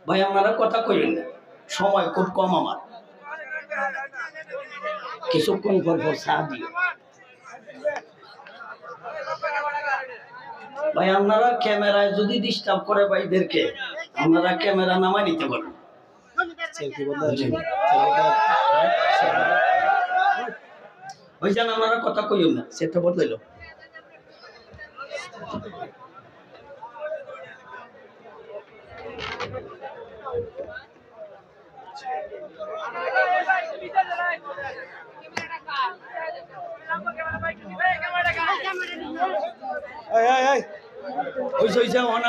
ভাই আপনারা কথা কইবেন না, সময় খুব কম আমার, কিছুক্ষণ পর পর চা দিও। ভাই আপনারা ক্যামেরায় যদি ডিস্টার্ব করে ভাইদেরকে, আপনারা ক্যামেরা নামাই নিতে পারেন। ভাইজান আপনারা কথা কইবেন না, সেটা বদলাইল।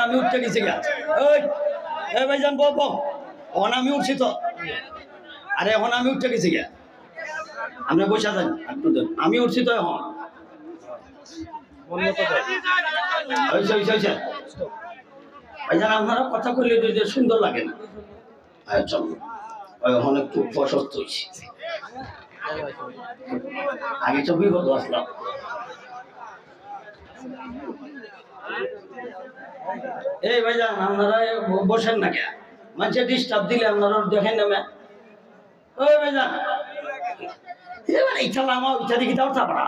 আমি উঠতে গেছি গা, ভাইজান বল, আমি উঠছি তো, আরে এখন আমি উঠতে গেছি গা, আপনি বসে যান, আমি উঠছি তো এখন। ভাইজান আপনারা কথা কইলে যে সুন্দর লাগে না, চলো এখন একটু প্রশস্ত হয়েছি, আগে তো বিপদ আসলাম। এই ভাইজান আপনারা বসেন না কে, মানুষের ডিস্টার্ব দিলে আপনারা দেখেন না। ওই ভাইজান এবার ইচ্ছা আমার ইচ্ছা দেখি তাও চাপড়া।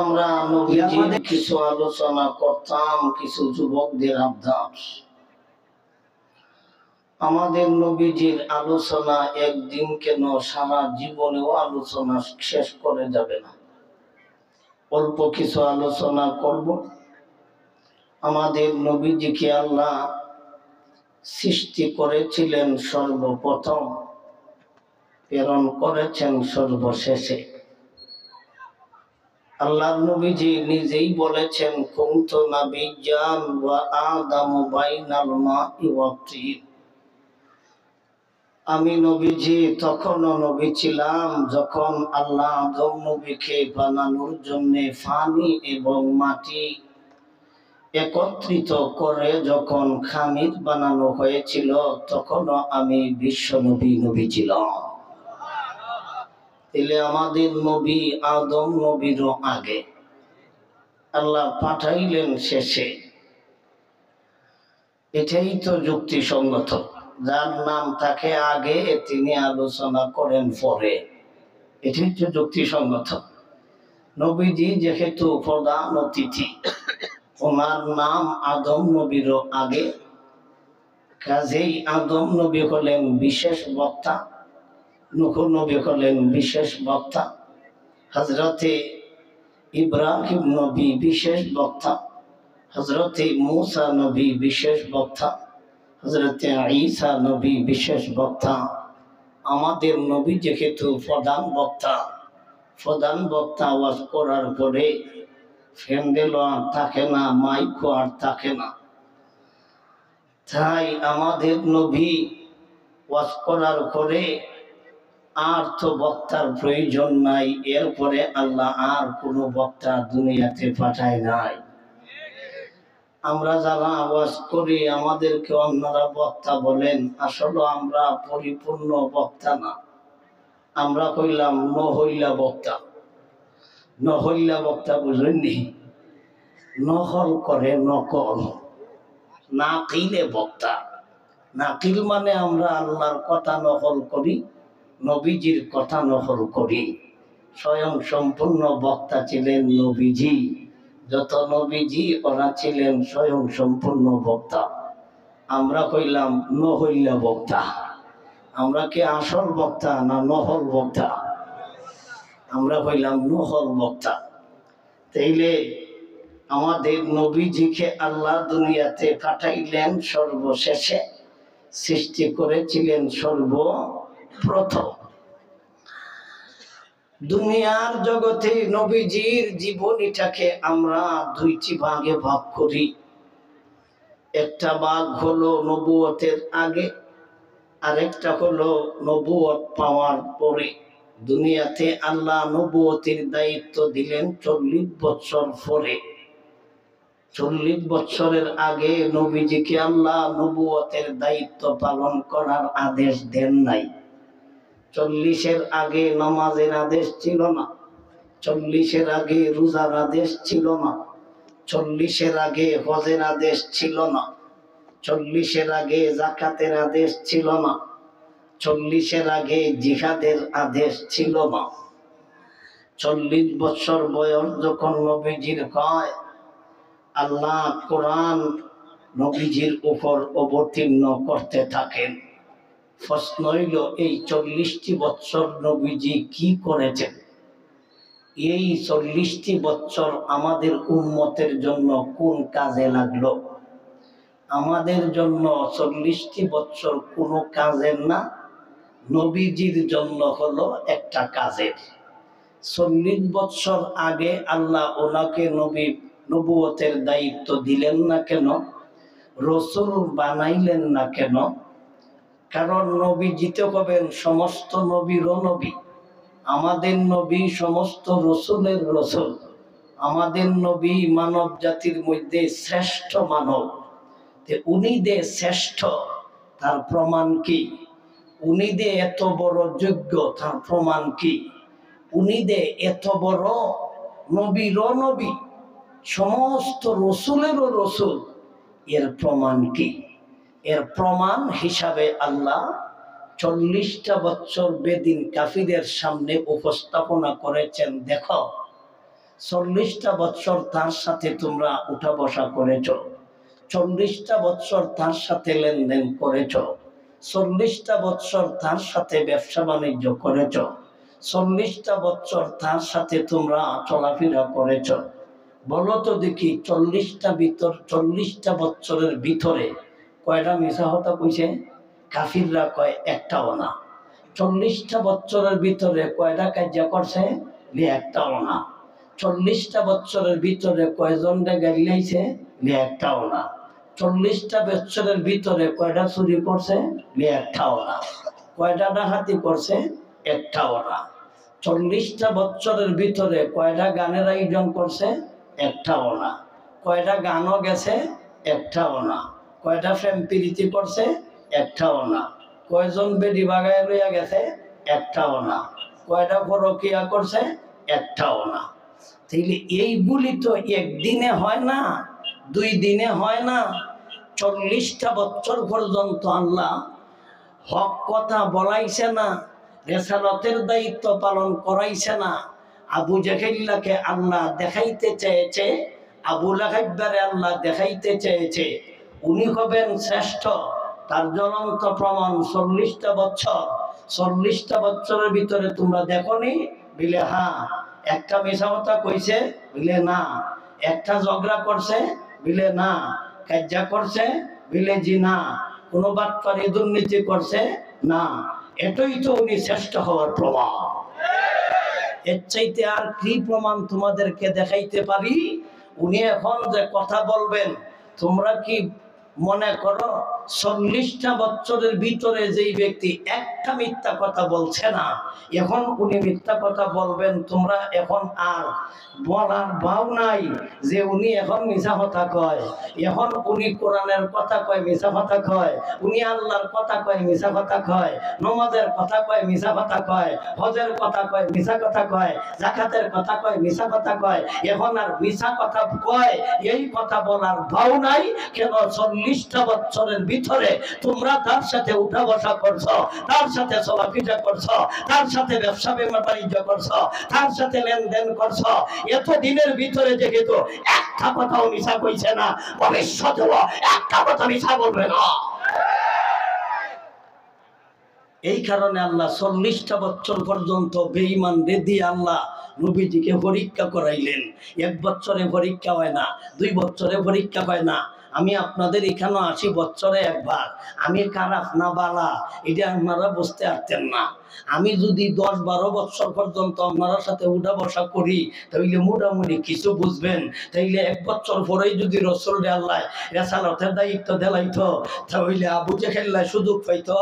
আমরা নবীজির কিছু আলোচনা করতাম, কিছু যুবকদের আবদার। আমাদের নবীজির আলোচনা একদিন কেন সারা জীবনেও আলোচনা শেষ করে যাবে না, অল্প কিছু আলোচনা করব। আমাদের নবীজিকে আল্লাহ সৃষ্টি করেছিলেন সর্বপ্রথম, প্রেরণ করেছেন সর্বশেষে। আল্লাহ নবীজি নিজেই বলেছেন, কুনতু নাবিয়্যান ওয়া আদামু বাইনাল মাই ওয়া তিন। আমি নবীজি তখনও নবী ছিলাম যখন আল্লাহ আদম নবীকে বানানোর জন্য পানি এবং মাটি একত্রিত করে যখন খামির বানানো হয়েছিল, তখনও আমি বিশ্ব নবী ছিলাম। তাহলে আমাদের নবী আদম নবীরও আগে, আল্লাহ পাঠাইলেন শেষে। এটাই তো যুক্তিসঙ্গত। যার নাম তাকে আগে, তিনি আলোচনা করেন পরে, এটাই তো যুক্তিসঙ্গত। নবীজি যেহেতু প্রধান অতিথি, ওনার নাম আদম নবীরও আগে, কাজেই আদম নবী হলেন বিশেষ বক্তা, নূহ নবী হলেন বিশেষ বক্তা, হযরতে ইব্রাহিম নবী বিশেষ বক্তা, হযরতে মূসা নবী বিশেষ বক্তা, হযরতে ঈসা নবী বিশেষ বক্তা। আমাদের নবী যেহেতু প্রধান বক্তা ওয়াজ করার পরে ফ্যান্ডেল আর থাকে না, মাইকও আর থাকে না, তাই আমাদের নবী ওয়াজ করার পরে আর তো বক্তার প্রয়োজন নাই। এরপরে আল্লাহ আর কোনো বক্তা দুনিয়াতে পাঠায় নাই। আমরা যারা আওয়াজ করি আমাদেরকে অন্যরা বক্তা বলেন, আসলে আমরা পরিপূর্ণ বক্তা না, আমরা কইলাম নহইলা বক্তা। নহইলা বক্তা বুঝলেননি? নকল করে, নকল, নাকিলে বক্তা। নাকিল মানে আমরা আল্লাহর কথা নকল করি, নবীজির কথা নকল করি। স্বয়ং সম্পূর্ণ বক্তা ছিলেন নবীজি। যত নবীজি ওরা ছিলেন স্বয়ং সম্পূর্ণ বক্তা। আমরা কইলাম নহইলা বক্তা। আমরা কি আসল বক্তা না নহল বক্তা? আমরা কইলাম নহল বক্তা। তাইলে আমাদের নবীজিকে আল্লাহ দুনিয়াতে পাঠাইলেন সর্বশেষে, সৃষ্টি করেছিলেন সর্বপ্রথম। দুনিয়ার জগতে নবীজির জীবনীটাকে আমরা দুইটি ভাগে ভাগ করি। একটা ভাগ হলো নবুয়তের আগে, আরেকটা হলো নবুয়ত পাওয়ার পরে। দুনিয়াতে আল্লাহ নবুয়তের দায়িত্ব দিলেন 40 বছর পরে। 40 বছরের আগে নবীজিকে আল্লাহ নবুয়তের দায়িত্ব পালন করার আদেশ দেন নাই। 40-এর আগে নামাজের আদেশ ছিল না, 40-এর আগে রোজার আদেশ ছিল না, 40-এর আগে হজের আদেশ ছিল না, 40-এর আগে যাকাতের আদেশ ছিল না, 40-এর আগে জিহাদের আদেশ ছিল না। 40 বছর বয়স যখন নবীজির হয়, আল্লাহ কোরআন নবীজির উপর অবতীর্ণ করতে থাকেন। প্রশ্ন হইল, এই 40টি বছর নবীজি কি করেছেন? এই 40টি বছর আমাদের উম্মতের জন্য কোন কাজে লাগলো? আমাদের জন্য 40টি বছর কোনো কাজের না, নবীজির জন্য হলো একটা কাজের। 40 বছর আগে আল্লাহ ওনাকে নবুয়তের দায়িত্ব দিলেন না কেন? রসুল বানাইলেন না কেন? কারণ নবীজিতে হবেন সমস্ত নবীরও নবী। আমাদের নবী সমস্ত রসুলের রসুল। আমাদের নবী মানব জাতির মধ্যে শ্রেষ্ঠ মানব। উনি যে শ্রেষ্ঠ তার প্রমাণ কি? উনি যে এত বড় যোগ্য তার প্রমাণ কি? উনি যে এত বড় নবীরও নবী, সমস্ত রসুলেরও রসুল, এর প্রমাণ কি? এর প্রমাণ হিসাবে আল্লাহ 40টা বছর বেদিন কাফিরের সামনে উপস্থাপনা করেছেন। দেখো, 40টা বছর তার সাথে তোমরা উঠা বসা করেছ, 40টা বছর তার সাথে লেনদেন করেছ, 40টা বছর তার সাথে ব্যবসা বাণিজ্য করেছ, 40টা বছর তার সাথে তোমরা চলাফেরা করেছ। বলো তো দেখি, 40টা বছরের ভিতরে কয়টা মিশা হতা কইছে? কাফিররা কয় একটাও না। 40টা বছরের ভিতরে কয়টা কার্য করছে? একটাও না। 40টা বছরের ভিতরে কয়জন গাইলাইছে? একটাও না। 40টা বছরের ভিতরে কয়টা চুরি করছে? একটাও না। কয়টা ডাকাতি করছে? একটাও না। 40টা বছরের ভিতরে কয়টা গানের আয়োজন করছে? একটাও না। কয়টা গানও গেছে? একটাও না। কয়টা প্রেম প্রীতি করছে? একটাও না। কয়জন বেডি বাগায় লইয়া গেছে? একটাও না। কয়টা পরকিয়া করছে? একটাও না। তাইলে এইগুলি তো একদিনে হয় না, 2 দিনে হয় না। 40টা বছর পর্যন্ত আল্লাহ হক কথা বলাইছে না, রেসালতের দায়িত্ব পালন করাইছে না। আবু জাহেলকে আল্লাহ দেখাইতে চেয়েছে, আবু লাহাবকে আল্লাহ দেখাইতে চেয়েছে উনি হবেন শ্রেষ্ঠ। তার জ্বলন্ত প্রমাণ 40টা বছর। 40টা বছরের ভিতরে তোমরা দেখোনি? বলে হ্যাঁ। একটা মিশা কথা কইছে? বলে না। একটা ঝগড়া করছে? বলে না। কাজ্জা করছে? বলে জি না। কোনো বাটপারি দুর্নীতি করছে? না। এটাই তো উনি শ্রেষ্ঠ হওয়ার প্রমাণ। এর চাইতে আর কি প্রমাণ তোমাদেরকে দেখাইতে পারি? উনি এখন যে কথা বলবেন, তোমরা কি মনে করো 40টা বছরের ভিতরে যেই ব্যক্তি একটা মিথ্যা কথা বলছে না, এখন উনি মিথ্যা কথা বলবেন, তোমরা এখন আর বলার ভাও নাই যে উনি এখন মিছা কথা কয়। এখন উনি কোরআনের কথা কয়, মিছা কথা কয়। উনি আল্লাহর কথা কয়, মিছা কথা কয়। নমাজের কথা কয়, মিছা কথা কয়। হজের কথা কয়, মিছা কথা কয়। যাকাতের কথা কয়, মিছা কথা কয়। এখন আর মিছা কথা কয় এই কথা বলার ভাও নাই। কেন? 40টা বছরের ভিতরে তোমরা তার সাথে উঠা বসা করছো, তার সাথে চলাফেরা করছো, তার সাথে ব্যবসা বাণিজ্য করছো, তার সাথে লেনদেন করছো। এত দিনের ভিতরে যেহেতু একটা কথাও মিছা কইছে না, ভবিষ্যতেও একটা কথা মিছা বলবে না। এই কারণে আল্লাহ 40টা বছর পর্যন্ত বেঈমান রেদি আল্লাহ নবীজিকে পরীক্ষা করাইলেন। 1 বছরে পরীক্ষা হয় না, 2 বছরে পরীক্ষা হয় না। আমি আপনাদের এখানে 80 বছরে একবার। আমি খারাপ না বালা এটা আপনারা বুঝতে পারতেন না। আমি যদি 10-12 বছর পর্যন্ত আপনার সাথে উঠা বসা করি তাহলে মোটামুটি কিছু বুঝবেন। তাইলে 1 বছর পরেই যদি রসুল আল্লাহ রেসালতের দায়িত্ব দিলাইতো, তাহলে আবু জাহেল সুযোগ পাইতো।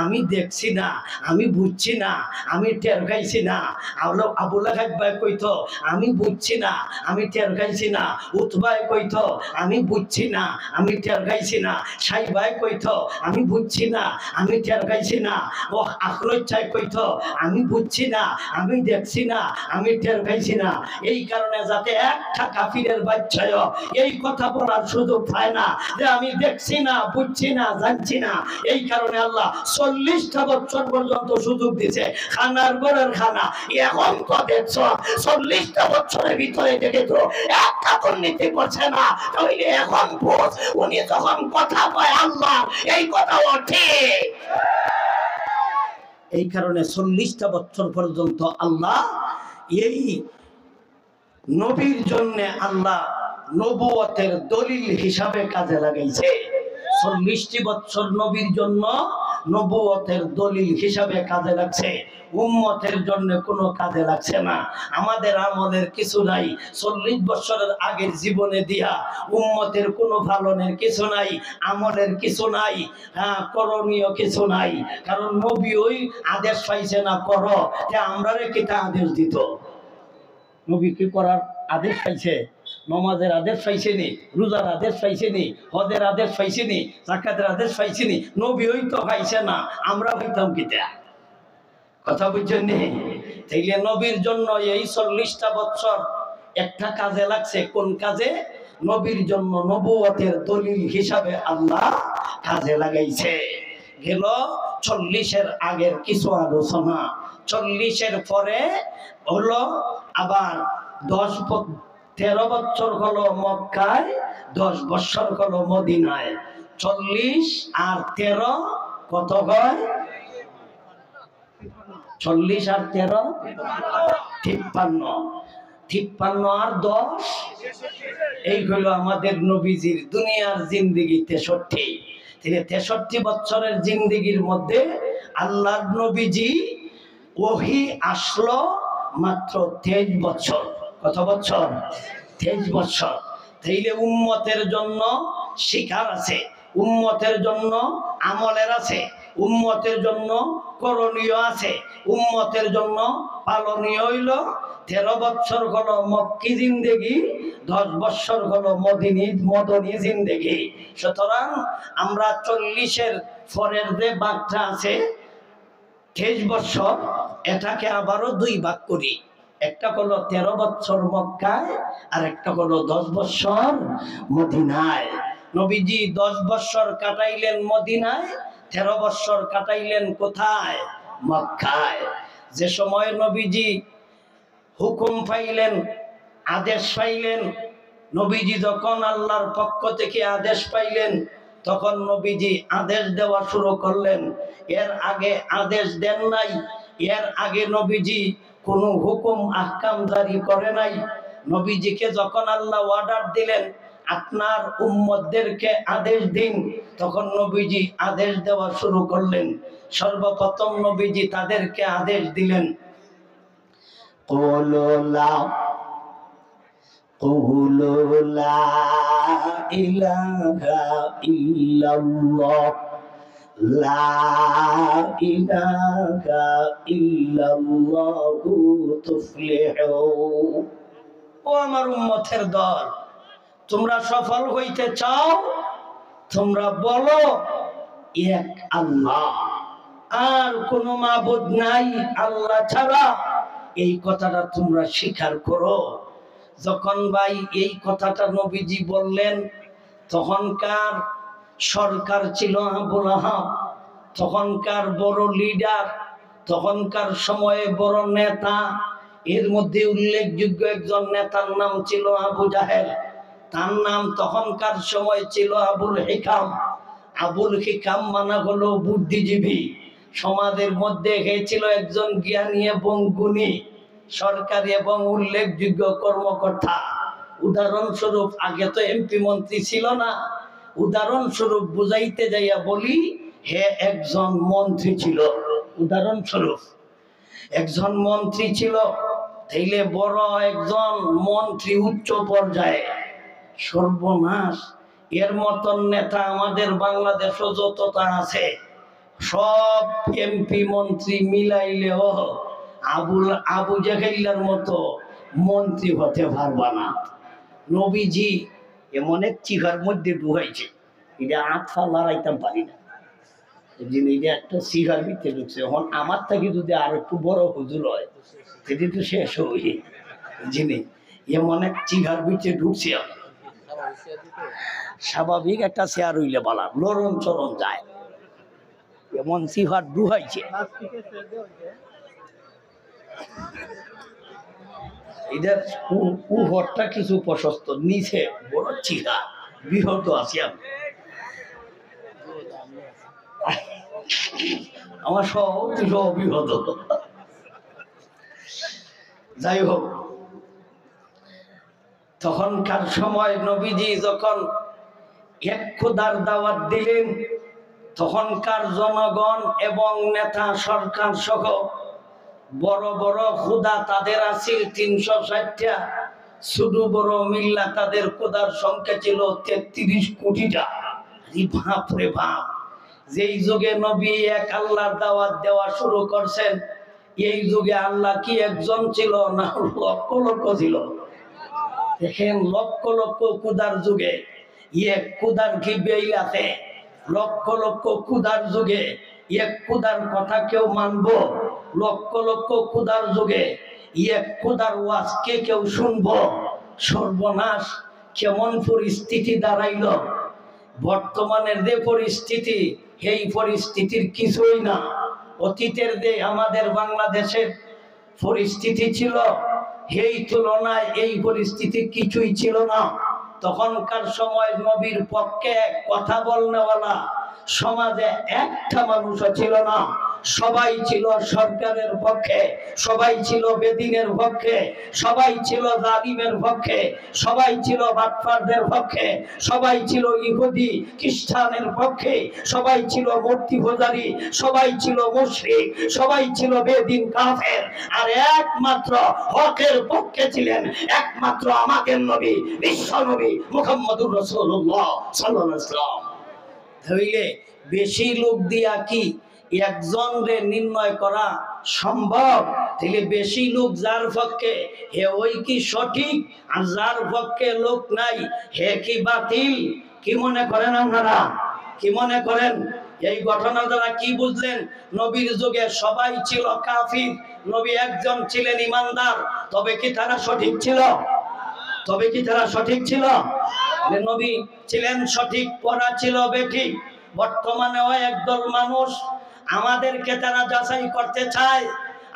আমি দেখছি না, আমি বুঝছি না, আমি টের খাইছি না। আবু লাহাব ভাই কইতো আমি বুঝছি না, আমি টের খাইছি না। উতবাই কইতো আমি বুঝছি না, আমি টের গাইছি না। সাই ভাই কইতো আমি বুঝছি না, আমি টের গাইছি না। ও আখরোজ চাই কইতো আমি বুঝছি না, আমি দেখছি না, আমি টের গাইছি না। এই কারণে যাতে একটা কাফিরের বাচ্চায় এই কথা বলার সুযোগ পায় না যে আমি দেখছি না, বুঝছি না, জানছি না। এই কারণে আল্লাহ 40টা বছর পর্যন্ত সুযোগ দিছে। খানার ঘরের খানা এখন তো দেখছো 40টা বছরের ভিতরে দেখেছো একটা দুর্নীতি করছে না। তাহলে এখন বোঝ উনি যখন কথা কয় আল্লাহ এই কথাও ঠিক। এই কারণে 40টা বছর পর্যন্ত আল্লাহ এই নবীর জন্য আল্লাহ নবুয়তের দলিল হিসাবে কাজে লাগাইছে। 40টি বছর নবীর জন্য নবুয়তের দলিল হিসাবে কাজে লাগছে, উম্মতের জন্য কোনো কাজে লাগছে না। আমাদের আমলের কিছু নাই, 40 বছরের আগের জীবনে দিয়া উম্মতের কোনো পালনের কিছু নাই, আমলের কিছু নাই, করণীয় কিছু নাই। কারণ নবী ওই আদেশ পাইছে না করো, যে আমরা রেখে তা আদেশ দিত। নবী কি করার আদেশ পাইছে? নমাজের আদেশ পাইছেনি, রোজার আদেশ পাইছেনি, হজের আদেশ পাইছেনি, যাকাতের আদেশ পাইছেনি। নবী ওই তো পাইছে না, আমরা হইতাম কিতা? কথা বুঝছেন নি? তাইলে নবীর জন্য এই 40টা বছর একটা কাজে লাগছে। কোন কাজে? নবীর জন্য নবুয়তের দলিল হিসাবে আল্লাহ কাজে লাগাইছে। গেল 40-এর আগের কিছু আলোচনা। 40-এর পরে হলো আবার 13 বছর হলো মক্কায়, 10 বছর হলো মদিনায়। 40 আর 13 কত হয়? 40 আর 13 53। 53 আর 10 এই হলো আমাদের নবীজির দুনিয়ার জিন্দেগি 63। 63 বছরের জিন্দেগির মধ্যে আল্লাহর নবীজি ওহী আসলো মাত্র 23 বছর। কত বছর? 23 বছর। তাইলে উম্মতের জন্য শিখার আছে, উম্মতের জন্য আমলের আছে, উম্মতের জন্য করণীয় আছে, উম্মতের জন্য পালনীয় হইল 13 বছর হলো মক্কি জিন্দেগি, 10 বছর হলো মদনী জিন্দেগি। সুতরাং আমরা 40-এর পরের যে ভাগটা আছে 23 বছর, এটাকে আবারও 2 ভাগ করি। একটা হলো 13 বছর মক্কায়, আর একটা হলো 10 বছর মদিনায়। নবীজি 10 বছর কাটাইলেন মদিনায়, 13 বছর কাটাইলেন কোথায়? মক্কায়। যে সময় নবীজি হুকুম পাইলেন, আদেশ পাইলেন, নবীজি যখন আল্লাহর পক্ষ থেকে আদেশ পাইলেন তখন নবীজি আদেশ দেওয়া শুরু করলেন। এর আগে আদেশ দেন নাই, এর আগে নবীজি কোনো হুকুম আহকাম জারি করে নাই। নবীজিকে যখন আল্লাহ অর্ডার দিলেন আপনার উম্মতদেরকে আদেশ দিন, তখন নবীজি আদেশ দেওয়া শুরু করলেন। সর্বপ্রথম নবীজি তাদেরকে আদেশ দিলেন, قولوا لا إله إلا الله لا إله إلا الله تفلحوا। ও আমার উম্মতের দল, তোমরা সফল হইতে চাও, তোমরা বলো এক আল্লাহ, আর কোনো মাবুদ নাই আল্লাহ ছাড়া। এই কথাটা তোমরা স্বীকার করো। যখন ভাই এই কথাটা নবীজি বললেন, তখনকার সরকার ছিল আবুল আহাব, তখনকার বড় লিডার, তখনকার সময়ে বড় নেতা। এর মধ্যে উল্লেখযোগ্য একজন নেতার নাম ছিল আবু জাহেল, তার নাম তখনকার সময় ছিল আবুল হিকাম। আবুল হিকাম মানা হলো বুদ্ধিজীবী। সমাজের মধ্যে হয়েছিল একজন জ্ঞানী এবং গুণী, সরকারি এবং উল্লেখযোগ্য কর্মকর্তা। উদাহরণস্বরূপ, আগে তো এমপি মন্ত্রী ছিল না, উদাহরণস্বরূপ বুঝাইতে যাইয়া বলি, হে একজন মন্ত্রী ছিল। উদাহরণস্বরূপ একজন মন্ত্রী ছিল, তাইলে বড় একজন মন্ত্রী উচ্চ পর্যায়ে। সর্বনাশ, এর মতন নেতা আমাদের বাংলাদেশও যতটা আছে সব এমপি মন্ত্রী মিলাইলেও আবু জাহেলের মতো মন্ত্রী হতে পারবা না। নবীজি এমন এক চিহার মধ্যে ডুবাইছে, এটা আটফা লড়াইতাম পারি না, এটা একটা চিহার ভিতরে ঢুকছে। এখন আমার থেকে যদি আর একটু বড় হুজুর হয় সেটি তো শেষ হয়ে যিনি এমন এক চিহার ভিতরে ঢুকছে। স্বাভাবিক একটা চেয়ার হইলে বলা লড়ন চরণ যায়, এমন চিহার ডুহাইছে। এদের উপরটা কিছু প্রশস্ত, নিচে বড় চিহা বৃহৎ আছি আমি। আমার সহ বৃহৎ। যাই হোক, তখনকার সময় নবীজি যখন এক খোদার দাওয়াত দিলেন, তখনকার জনগণ এবং নেতা সরকার সহ বড় বড় খুদা তাদের আছিল 360টা, ছোট বড় মিল্লা তাদের খুদার সংখ্যা ছিল 33 কোটিটা। ভাব রে ভাব, যেই যুগে নবী এক আল্লাহর দাওয়াত দেওয়া শুরু করছেন, এই যুগে আল্লাহ কি একজন ছিল না লক্ষ লক্ষ ছিল? দেখেন, লক্ষ লক্ষ খুদার যুগে এক খুদার কি বেইল আছে? লক্ষ লক্ষ খুদার যুগে এক খুদার কথা কেউ মানবো? লক্ষ লক্ষ খুদার যুগে এক খুদার ওয়াজ কে কেউ শুনবো? সর্বনাশ! কেমন পরিস্থিতি দাঁড়াইল বর্তমানের যে পরিস্থিতি, এই পরিস্থিতির কিছুই না। অতীতের যে আমাদের বাংলাদেশের পরিস্থিতি ছিল, এই তুলনায় এই পরিস্থিতি কিছুই ছিল না। তখনকার সময় নবীর পক্ষে কথা বলনেওয়ালা সমাজে একটা মানুষও ছিল না। সবাই ছিল সরকারের পক্ষে, সবাই ছিল বেদিনের পক্ষে, সবাই ছিল জালিমের পক্ষে, সবাই ছিল বাটপারদের পক্ষে, সবাই ছিল ইহুদি খ্রিস্টানের পক্ষে, সবাই ছিল মূর্তি পূজারী, সবাই ছিল মুশরিক, সবাই ছিল বেদিন কাফের। আর একমাত্র হকের পক্ষে ছিলেন একমাত্র আমাদের নবী, বিশ্ব নবী মুহাম্মদুর রাসূলুল্লাহ সাল্লাল্লাহু আলাইহি ওয়াসাল্লাম। তাহলে বেশি লোক দিয়া কি একজন রে নির্ণয় করা সম্ভব? তাহলে বেশি লোক যার পক্ষে হে ওই কি সঠিক, আর যার পক্ষে লোক নাই হে কি বাতিল? কি মনে করেন আপনারা? কি মনে করেন? এই ঘটনা দ্বারা কি বুঝলেন? নবীর যুগে সবাই ছিল কাফির, নবী একজন ছিলেন ইমানদার। তবে কি তারা সঠিক ছিল? তবে কি তারা সঠিক ছিল? নবী ছিলেন সঠিক, পড়া ছিল বেঠিক। বর্তমানেও একদল মানুষ আমাদেরকে তারা যাচাই করতে চায়।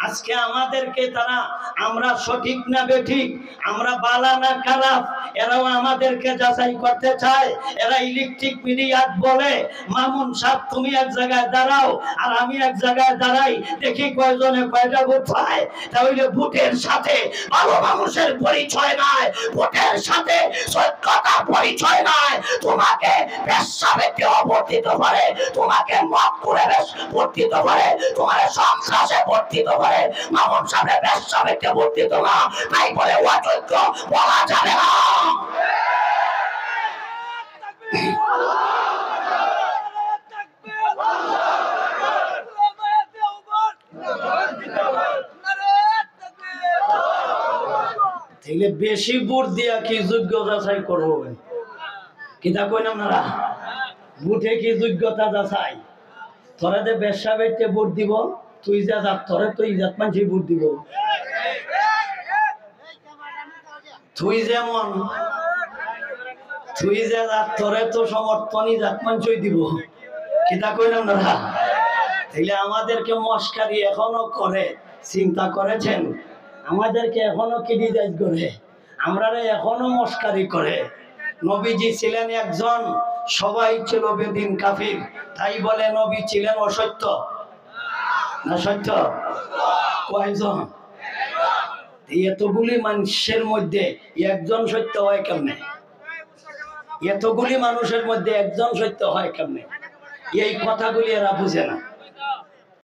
আজকে আমাদেরকে তারা আমরা সঠিক না বেঠিক, আমরা বালা না খারাপ, এরাও আমাদেরকে যাচাই করতে চায়। এরা ইলেকট্রিক মিডিয়াত বলে, মামুন সাহেব তুমি এক জায়গায় দাঁড়াও আর আমি এক জায়গায় দাঁড়াই, দেখি কয়জনে কয়টা ভোট পায়। তাহলে ভোটের সাথে ভালো মানুষের পরিচয় নাই, ভোটের সাথে সত্যতা পরিচয় নাই। তোমাকে পেশাবেতে অবর্তিত করে, তোমাকে মত করে বর্তিত করে, তোমার সংসারে বর্তিত করে। মামুন সাহেবের পেশাবেতে বর্তিত না, তাই বলে অযোগ্য বলা যাবে না। তাহলে বেশি ভোট দিয়া কি যোগ্য যাচাই করবো? কিতা কইন আপনারা? ভোটে কি যোগ্যতা যাচাই? তোরা যে বেশা বেটে ভোট দিব, তুই যা যা তোরে তো ইজাত মানছি ভোট দিব। তুই যেমন তুই যে যা তোরে তো সমর্থন ইজাত মানছই দিব। কিতা কইন আপনারা? তাহলে আমাদেরকে মস্কারি এখনো করে, চিন্তা করেছেন? আমাদেরকে এখনো ক্রিটিসাইজ করে, আমরা এখনো মস্কারি করে। নবীজি ছিলেন একজন, সবাই ছিল বেদিন কাফির, তাই বলে নবী ছিলেন অসত্য না সত্য? কয়জন? এতগুলি মানুষের মধ্যে একজন সত্য হয় কেমনে? এতগুলি মানুষের মধ্যে একজন সত্য হয় কেমনে? এই কথাগুলি এরা বুঝে না।